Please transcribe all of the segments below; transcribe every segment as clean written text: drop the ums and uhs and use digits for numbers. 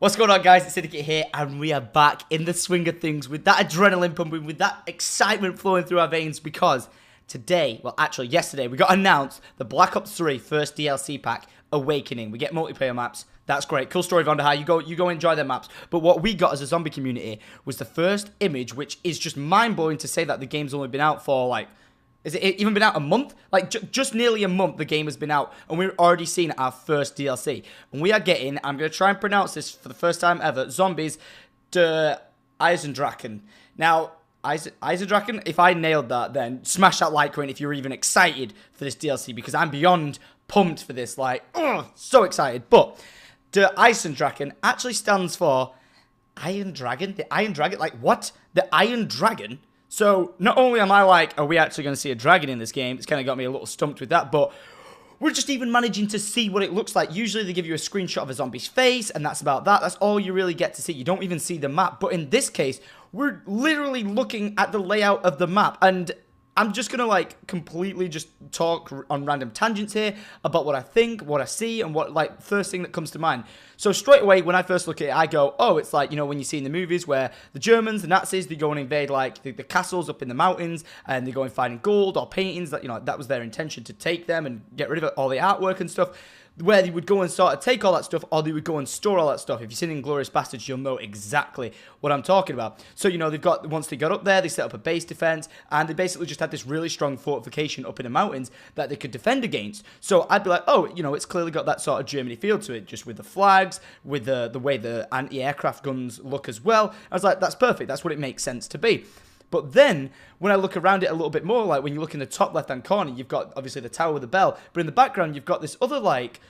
What's going on, guys? It's Syndicate here, and we are back in the swing of things with that adrenaline pumping, with that excitement flowing through our veins, because today, well, actually yesterday, we got announced the Black Ops 3 first DLC pack, Awakening. We get multiplayer maps. That's great. Cool story, Vonderhaar. You go enjoy their maps. But what we got as a zombie community was the first image, which is just mind-blowing to say that the game's only been out for, like, is it even been out a month? Like, just nearly a month the game has been out, and we're already seeing our first DLC. And we are getting, I'm going to try and pronounce this for the first time ever, Zombies de Eisendrachen. Now, Eisendrachen, if I nailed that, then smash that like button if you're even excited for this DLC, because I'm beyond pumped for this. Like, so excited. But de Eisendrachen actually stands for Iron Dragon. The Iron Dragon? Like, what? The Iron Dragon? So, not only am I like, are we actually going to see a dragon in this game? It's kind of got me a little stumped with that, but we're just even managing to see what it looks like. Usually they give you a screenshot of a zombie's face, and that's about that. That's all you really get to see. You don't even see the map. But in this case, we're literally looking at the layout of the map, and I'm just going to, like, completely just talk on random tangents here about what I think, what I see, and what, like, first thing that comes to mind. So straight away, when I first look at it, I go, oh, it's like, you know, when you see in the movies where the Germans, the Nazis, they go and invade, like, the castles up in the mountains, and they go and finding gold or paintings, that, you know, that was their intention, to take them and get rid of all the artwork and stuff, where they would go and sort of take all that stuff, or they would go and store all that stuff. If you've seen Inglourious Basterds, you'll know exactly what I'm talking about. So, you know, they've got, once they got up there, they set up a base defense, and they basically just had this really strong fortification up in the mountains that they could defend against. So I'd be like, oh, you know, it's clearly got that sort of Germany feel to it, just with the flags, with the way the anti-aircraft guns look as well. I was like, that's perfect. That's what it makes sense to be. But then, when I look around it a little bit more, like when you look in the top left-hand corner, you've got, obviously, the tower with the bell. But in the background, you've got this other, like,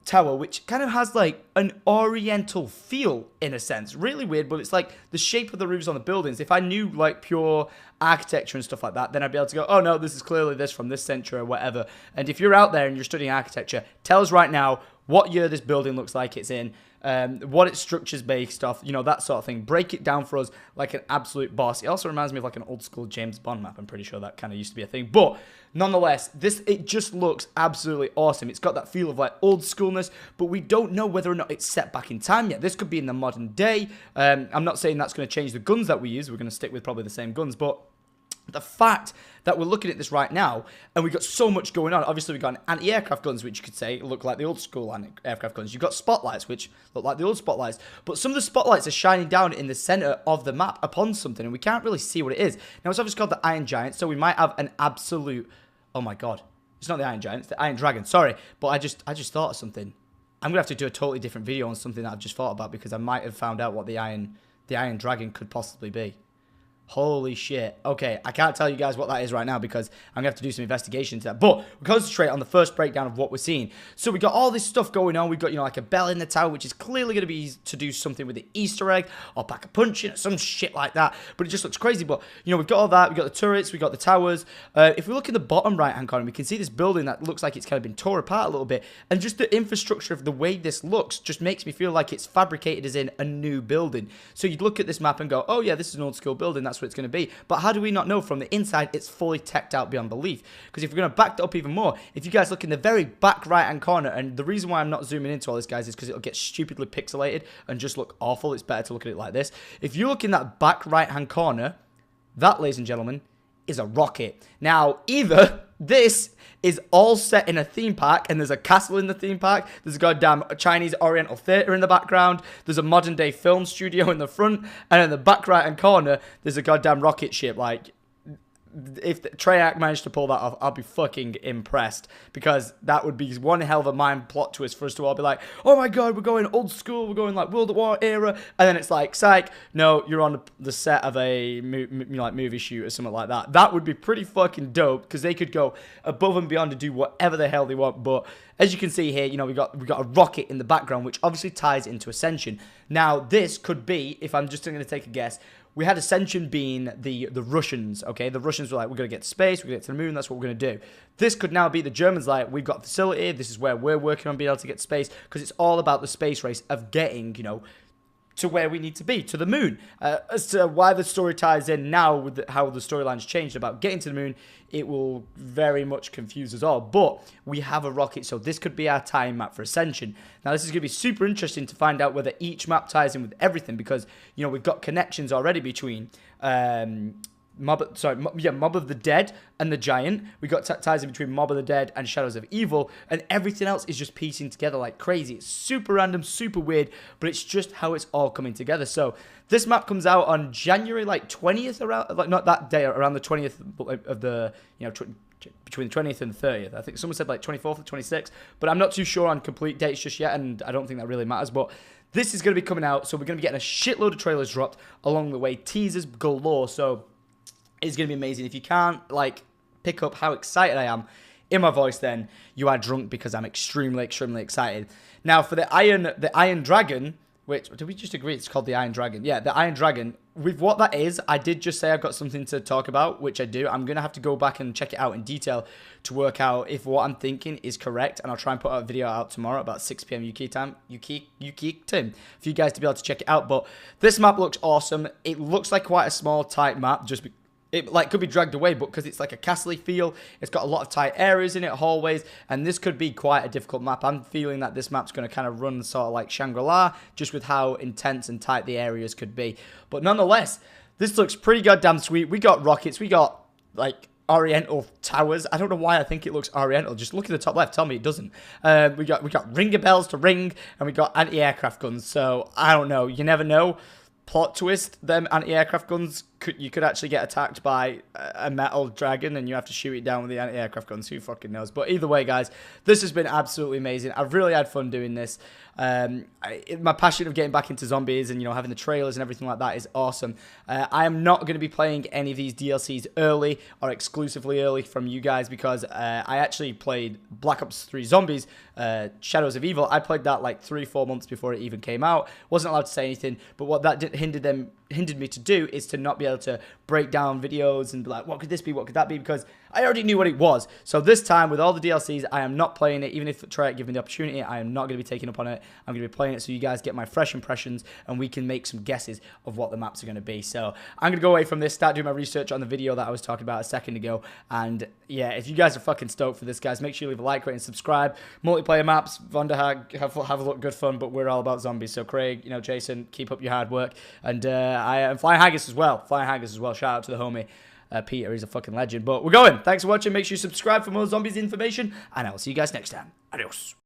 tower, which kind of has, like, an oriental feel, in a sense. Really weird, but it's, like, the shape of the roofs on the buildings. If I knew, like, pure architecture and stuff like that, then I'd be able to go, oh, no, this is clearly this from this century or whatever. And if you're out there and you're studying architecture, tell us right now what year this building looks like it's in, what its structure's based off, you know, that sort of thing. Break it down for us like an absolute boss. It also reminds me of like an old school James Bond map. I'm pretty sure that kind of used to be a thing. But nonetheless, it just looks absolutely awesome. It's got that feel of like old schoolness, but we don't know whether or not it's set back in time yet. This could be in the modern day. I'm not saying that's going to change the guns that we use. We're going to stick with probably the same guns, but the fact that we're looking at this right now, and we've got so much going on. Obviously, we've got anti-aircraft guns, which you could say look like the old school anti-aircraft guns. You've got spotlights, which look like the old spotlights. But some of the spotlights are shining down in the center of the map upon something, and we can't really see what it is. Now, it's obviously called the Iron Giant, so we might have an absolute... Oh my god. It's not the Iron Giant, it's the Iron Dragon. Sorry, but I just thought of something. I'm going to have to do a totally different video on something that I've just thought about, because I might have found out what the Iron Dragon could possibly be. Holy shit. Okay, I can't tell you guys what that is right now because I'm going to have to do some investigation into that. But we'll concentrate on the first breakdown of what we're seeing. So we got all this stuff going on. We've got, you know, like a bell in the tower, which is clearly going to be to do something with the Easter egg or pack a punch in or some shit like that. But it just looks crazy. But, you know, we've got all that. We've got the turrets. We've got the towers. If we look in the bottom right-hand corner, we can see this building that looks like it's kind of been torn apart a little bit. And just the infrastructure of the way this looks just makes me feel like it's fabricated as in a new building. So you'd look at this map and go, oh, yeah, this is an old school building. That's what it's going to be. But how do we not know from the inside it's fully teched out beyond belief? Because if we're going to back that up even more, if you guys look in the very back right hand corner, and the reason why I'm not zooming into all this, guys, is because it'll get stupidly pixelated and just look awful. It's better to look at it like this. If you look in that back right hand corner, that, ladies and gentlemen, is a rocket. Now, either this is all set in a theme park, and there's a castle in the theme park, there's a goddamn Chinese Oriental theater in the background, there's a modern day film studio in the front, and in the back right hand corner, there's a goddamn rocket ship. Like, if Treyarch managed to pull that off, I'll be fucking impressed, because that would be one hell of a mind plot twist for us to all be like, oh my god, we're going old school, we're going like World War era, and then it's like, psych, no, you're on the set of a like movie shoot or something like that. That would be pretty fucking dope, because they could go above and beyond to do whatever the hell they want. But as you can see here, you know, we got a rocket in the background, which obviously ties into Ascension. Now, this could be, if I'm just going to take a guess, we had Ascension being the Russians, okay? The Russians were like, we're going to get to space, we're going to get to the moon, that's what we're going to do. This could now be the Germans like, we've got a facility, this is where we're working on being able to get to space, because it's all about the space race of getting, you know, to where we need to be, to the moon. As to why the story ties in now with how the storyline's changed about getting to the moon, it will very much confuse us all. But we have a rocket, so this could be our tie-in map for Ascension. Now, this is going to be super interesting to find out whether each map ties in with everything, because, you know, we've got connections already between Mob of the Dead and the Giant. We got ties in between Mob of the Dead and Shadows of Evil, and everything else is just piecing together like crazy. It's super random, super weird, but it's just how it's all coming together. So this map comes out on January like 20th, around, like not that day, around the 20th of the, you know, between the 20th and the 30th. I think someone said like 24th or 26th, but I'm not too sure on complete dates just yet, and I don't think that really matters. But this is going to be coming out, so we're going to be getting a shitload of trailers dropped along the way, teasers galore. So it's going to be amazing. If you can't, like, pick up how excited I am in my voice, then you are drunk, because I'm extremely, extremely excited. Now, for the Iron Dragon, which, did we just agree it's called the Iron Dragon? Yeah, the Iron Dragon. With what that is, I did just say I've got something to talk about, which I do. I'm going to have to go back and check it out in detail to work out if what I'm thinking is correct, and I'll try and put a video out tomorrow about 6 p.m. UK time, UK time, for you guys to be able to check it out. But this map looks awesome. It looks like quite a small, tight map, just it like could be dragged away, but because it's like a castle-y feel, it's got a lot of tight areas in it, hallways, and this could be quite a difficult map. I'm feeling that this map's going to kind of run sort of like Shangri-La, just with how intense and tight the areas could be. But nonetheless, this looks pretty goddamn sweet. We got rockets, we got like Oriental towers. I don't know why I think it looks Oriental. Just look at the top left. Tell me it doesn't. We got ringer bells to ring, and we got anti-aircraft guns. So I don't know. You never know. Plot twist: them anti-aircraft guns, you could actually get attacked by a metal dragon, and you have to shoot it down with the anti-aircraft guns. Who fucking knows? But either way, guys, this has been absolutely amazing. I've really had fun doing this. My passion of getting back into zombies and, you know, having the trailers and everything like that is awesome. I am not going to be playing any of these DLCs early or exclusively early from you guys, because I actually played Black Ops 3 Zombies, Shadows of Evil. I played that like 3-4 months before it even came out. Wasn't allowed to say anything, but what that hindered me to do is to not be able to break down videos and be like, what could this be, what could that be, because I already knew what it was. So this time, with all the DLCs, I am not playing it. Even if Treyarch give me the opportunity, I am not going to be taking up on it. I'm going to be playing it so you guys get my fresh impressions, and we can make some guesses of what the maps are going to be. So I'm going to go away from this, start doing my research on the video that I was talking about a second ago. And yeah, if you guys are fucking stoked for this, guys, make sure you leave a like, rate, and subscribe. Multiplayer maps, Vonderhag, have a look, good fun, but we're all about zombies. So Craig, you know, Jason, keep up your hard work. And I am Flying Haggis as well. Flying Haggis as well. Shout out to the homie. Peter, he's a fucking legend. But we're going. Thanks for watching. Make sure you subscribe for more zombies information, and I will see you guys next time. Adios.